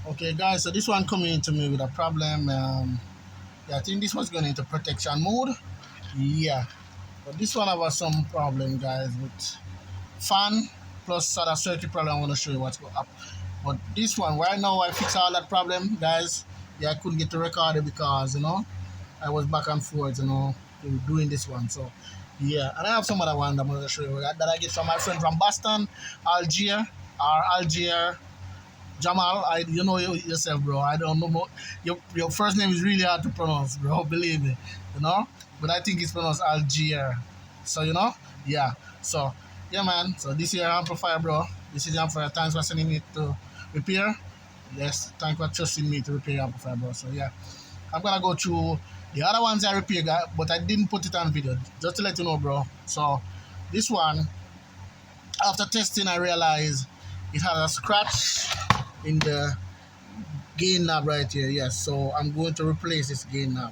Okay, guys, so this one coming into me with a problem. Yeah, I think this one's going into protection mode. Yeah, but this one have some problem, guys, with fan plus other circuit problem. I'm going to show you what's going up. But this one, right now, I fix all that problem, guys. Yeah, I couldn't get to record it because, I was back and forth, doing this one. So, yeah, and I have some other one that I'm going to show you that I get from my friend from Boston, Algier. Jamal, you know yourself, bro. I don't know more. Your first name is really hard to pronounce, bro. Believe me, But I think it's pronounced Algier. So yeah. So yeah, man. So this is your amplifier, bro. This is the amplifier. Thanks for sending me to repair. Yes, thanks for trusting me to repair your amplifier, bro. So yeah, I'm gonna go through the other ones I repaired, but I didn't put it on video just to let you know, bro. So this one, after testing, I realized it had a scratch in the gain knob right here. Yes, so I'm going to replace this gain knob.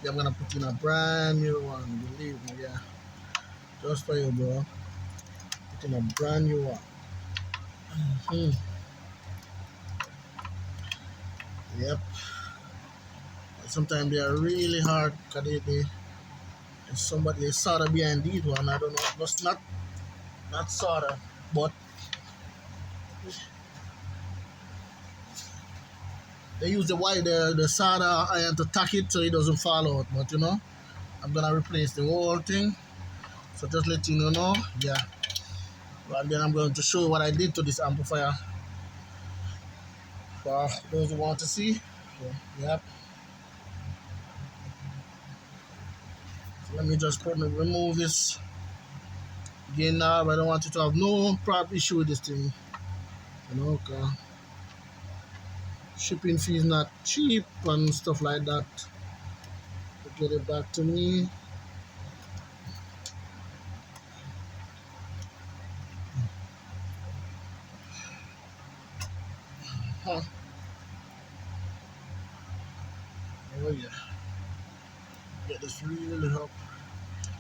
Yeah, I'm gonna put in a brand new one. Believe me, yeah, just for you, bro. Put in a brand new one. Hmm. Yep. Sometimes they are really hard because there's somebody they solder behind these one. I don't know, but not solder, but they use the solder iron to tack it so it doesn't fall out. But I'm gonna replace the whole thing. So just let you know, yeah. And then I'm going to show you what I did to this amplifier for those who want to see. So, yep. So let me just remove this gain knob. I don't want you to have no problem issue with this thing. Cause shipping fee is not cheap and stuff like that. To get it back to me. Huh. Oh yeah. Get this really up.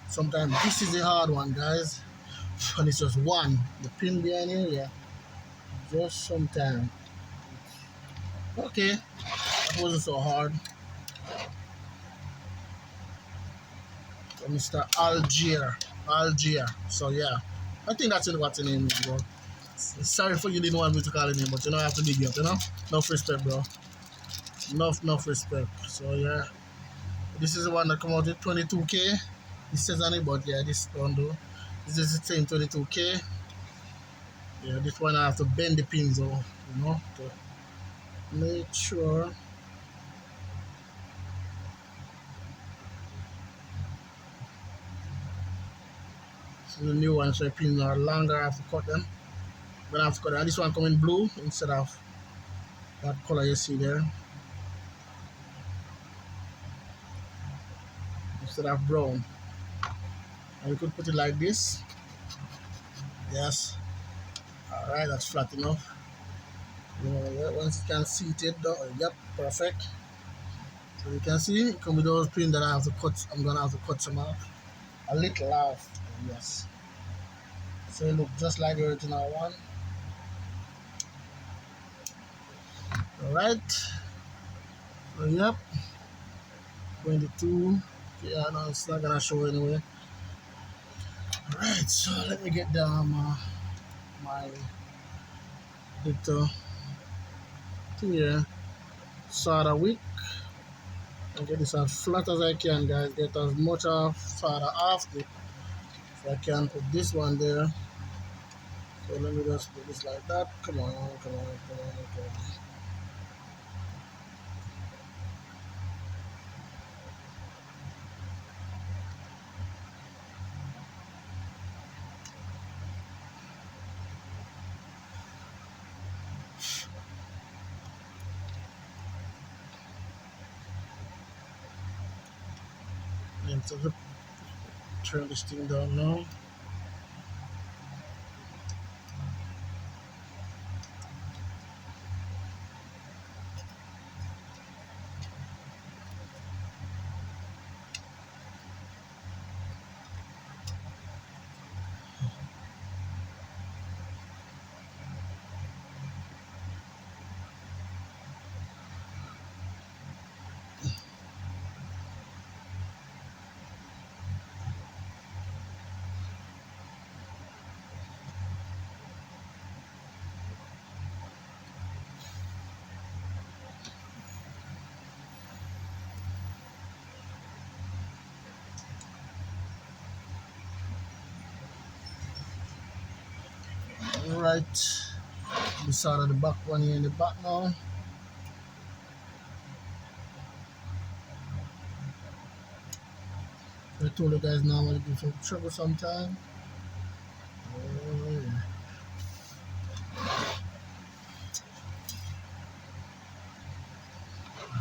Sometimes this is a hard one, guys. And it's just one. The pin behind here, yeah. Just sometimes. Okay. That wasn't so hard. So Mr. Algier. So yeah. I think that's what's the name is, bro. Sorry for you didn't want me to call him, but I have to big you up, Enough respect, bro. Enough respect. So yeah. This is the one that come out with 22K. It says on it, but yeah, this one though. This is the same 22K. Yeah, this one I have to bend the pins off, to make sure. This is the new one, so the pins are longer. I have to cut them. But I have to cut them. And this one come in blue instead of that color you see there. Instead of brown. And we could put it like this. Yes. Alright, that's flat enough. Once you can see it, yep, perfect. So you can see it come with those pins that I have to cut. I'm gonna have to cut some off. A little off, yes. So it looks just like the original one. Alright. So yep. 22. Yeah, no, it's not gonna show anyway. Alright, so let me get down my little thing here. Solder wick. And get this as flat as I can, guys. Get as much of solder off it. So I can put this one there. So let me just put this like that. Come on. And so turn this thing down now. Right, we saw the back one here in the back now. I told you guys now I'm gonna give some trouble sometime. Oh, yeah.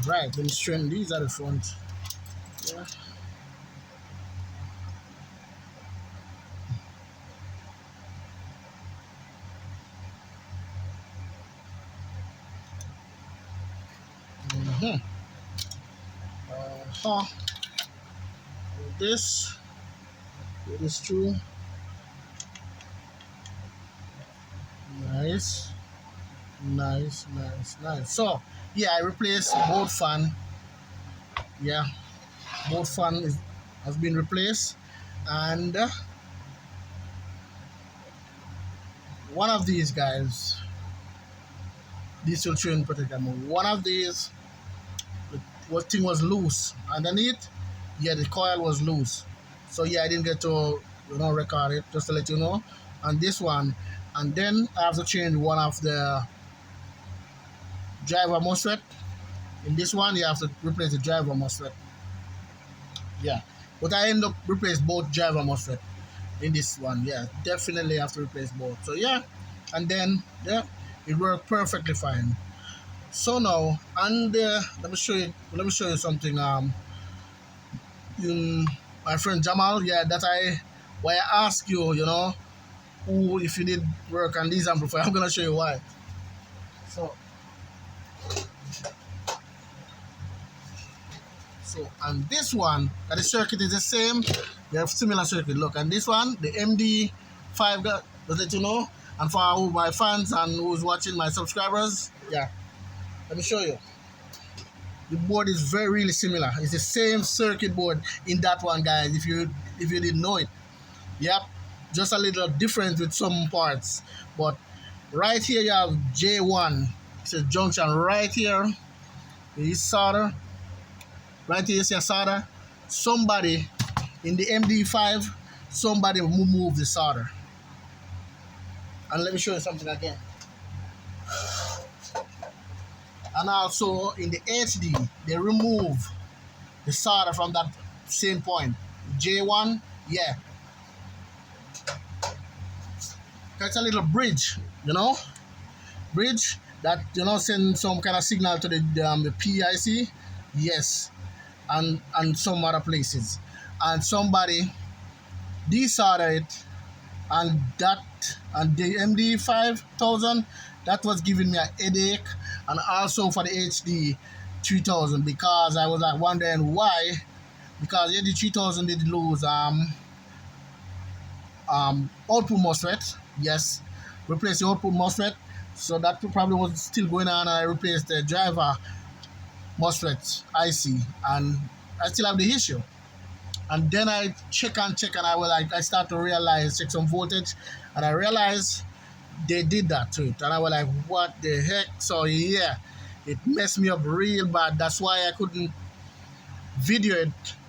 Right, let me straighten these at the front. Yeah. Mm-hmm. Uh-huh. This is true. Nice. Nice. So yeah, I replaced both fan. Yeah, both fan has been replaced, and one of these guys, this will train protector mode. One of these, what thing was loose underneath. Yeah, the coil was loose. So yeah, I didn't get to record it, just to let you know. And this one, and then I have to change one of the driver MOSFET. In this one, you have to replace the driver MOSFET. Yeah, but I end up replace both driver MOSFET in this one. Yeah, definitely have to replace both. So yeah, and then yeah, it worked perfectly fine. So now, and let me show you something. My friend Jamal, yeah, that why I ask you, who if you did work on these amplifiers. I'm gonna show you why. So on this one, the circuit is the same. They have similar circuit. Look, and this one, the MD5 got, does let you know. And for all my fans and who's watching, my subscribers, yeah, let me show you. The board is very really similar. It's the same circuit board in that one, guys. If you didn't know it, yep, just a little different with some parts. But right here you have J1. It's a junction right here. This solder. Right here you see a solder. Somebody in the MD5, somebody move the solder. And let me show you something again. And also in the HD, they remove the solder from that same point. J1, yeah. It's a little bridge, bridge that send some kind of signal to the PIC, yes, and some other places. And somebody desoldered it, and the MD5000 that was giving me a headache, and also for the HD3000, because I was like wondering why, because the HD3000 did lose output MOSFET, yes, replace the output MOSFET, so that probably was still going on, and I replaced the driver MOSFET IC, and I still have the issue. And then I check, and I start to realize, check some voltage, and I realized they did that to it, and I was like, what the heck? So yeah, it messed me up real bad. That's why I couldn't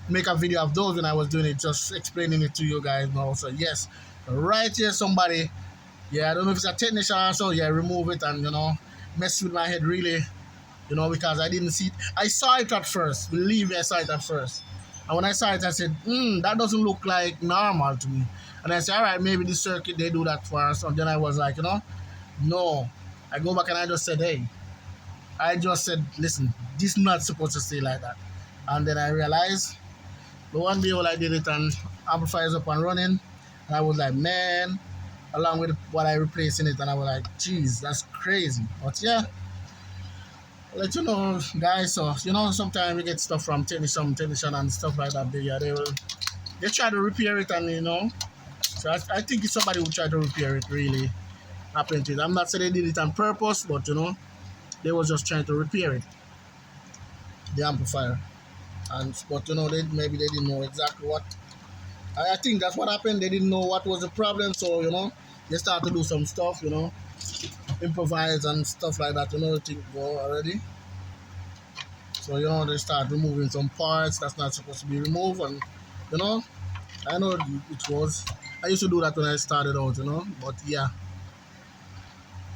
make a video of those when I was doing it, just explaining it to you guys now. So yes, right here somebody, yeah, I don't know if it's a technician or so, yeah, remove it and mess with my head really, because I didn't see it. I saw it at first, believe me, I saw it at first. And when I saw it, I said, that doesn't look like normal to me. And I said, all right, maybe this circuit, they do that for us. And then I was like, no. I go back and I just said, hey, listen, this is not supposed to stay like that. And then I realized, the one day when I did it and amplifier is up and running, and I was like, man, along with what I replaced in it, and I was like, geez, that's crazy. But yeah, I'll let you know, guys. So sometimes we get stuff from technician and stuff like that. They try to repair it, and so I think it's somebody who tried to repair it really happened to it. I'm not saying they did it on purpose, but they was just trying to repair it, the amplifier. But maybe they didn't know exactly what. I think that's what happened. They didn't know what was the problem, so they started to do some stuff, improvise and stuff like that. The thing go already. So they start removing some parts that's not supposed to be removed, and I know it was. I used to do that when I started out, but yeah.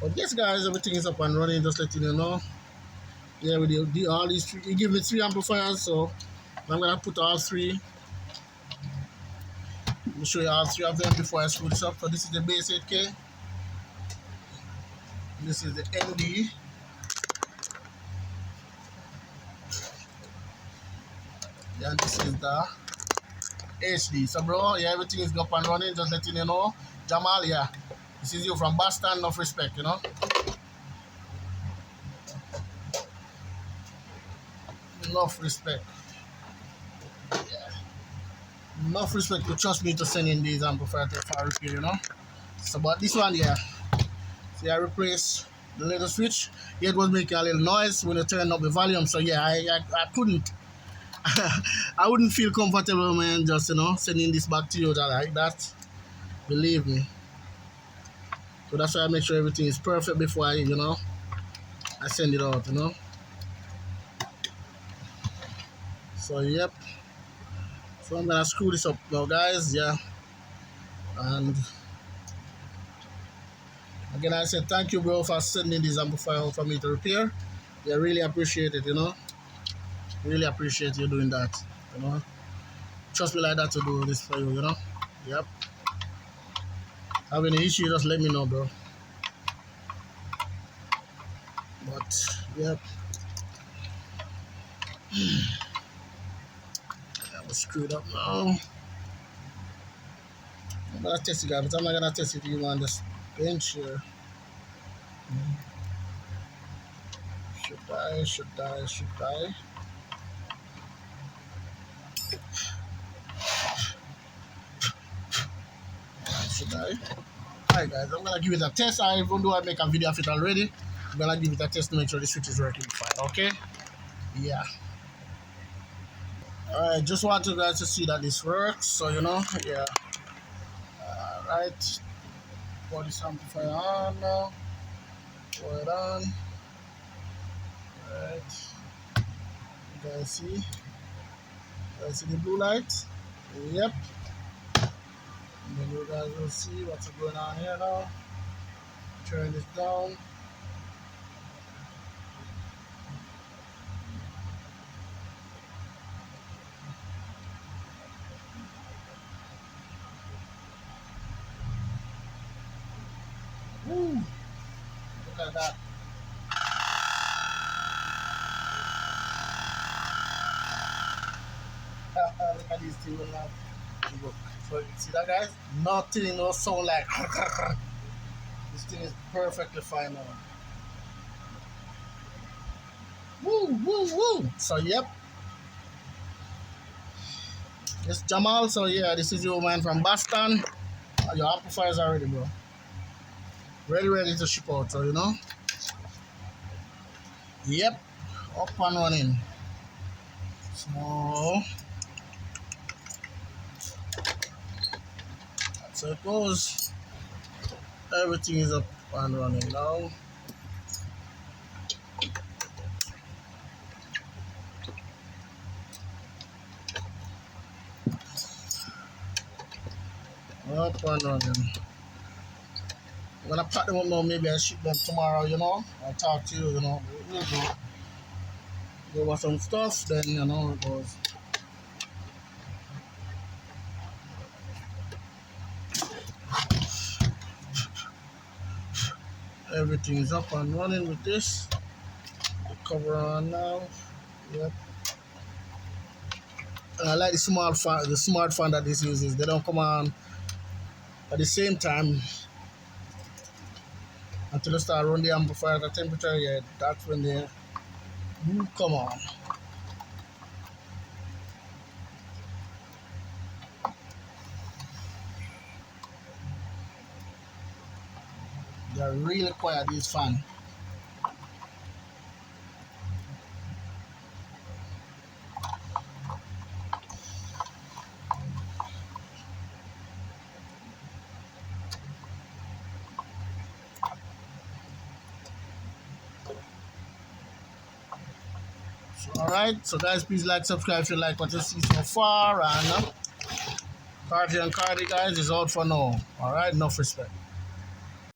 But yes, guys, everything is up and running. Just letting you know. Yeah, with all these three, he give me three amplifiers, so I'm gonna put all three. Let me show you all three of them before I screw this up. So this is the base 8K. This is the ND. And this is the HD. So bro, yeah, everything is up and running. Just letting you know. Jamal, yeah. This is you from Boston, enough respect, you know. Enough respect. Yeah. Enough respect to trust me to send in these amplifiers for repair, you know. So but this one, yeah. See, I replaced the little switch. Yeah, it was making a little noise when you turn up the volume. So yeah, I couldn't. I wouldn't feel comfortable, man, just, you know, sending this back to you like that. Believe me. So that's why I make sure everything is perfect before I, you know, I send it out, you know. So yep. So I'm gonna screw this up now, guys. Yeah. And again, I said thank you, bro, for sending this amplifier for me to repair. Yeah, really appreciate it, you know. Really appreciate you doing that, you know. Trust me like that to do this for you, you know. Yep. Have any issue, just let me know, bro. But yep. I was screwed up now. I'm gonna test it, guys, but I'm not gonna test it even on this bench here. Should I? Should I? Should I? Should I? Alright, guys, I'm gonna give it a test. Even though I make a video of it already, I'm gonna give it a test to make sure the switch is working fine. Okay? Yeah. Alright, just want you guys to see that this works. So you know, yeah. Alright. Put this amplifier on now. Put it on. Alright. You guys see? You guys see the blue light? Yep. And then you guys will see what's going on here now. Turn this down. Woo! Look at that. Look at these two now. So you see that, guys? Nothing, no sound like. This thing is perfectly fine now. Woo, woo, woo. So yep. It's Jamal. So yeah, this is your man from Boston. Your amplifiers are ready, bro. Ready to ship out. So you know. Yep. Up and running. So that's how it goes. Everything is up and running now. Up and running. I'm gonna pack them up now. Maybe I ship them tomorrow. You know. I'll talk to you. You know. We'll go over some stuff. Then you know it goes. Everything is up and running with this. The cover on now. Yep. And I like the smart fan that this uses. They don't come on at the same time until you start running the amplifier at the temperature. Yeah, that's when they come on. They're really quiet, these fans. Alright, so guys, please like, subscribe if you like what you see so far. And Cardi and Cardi, guys, is out for now. Alright, enough respect.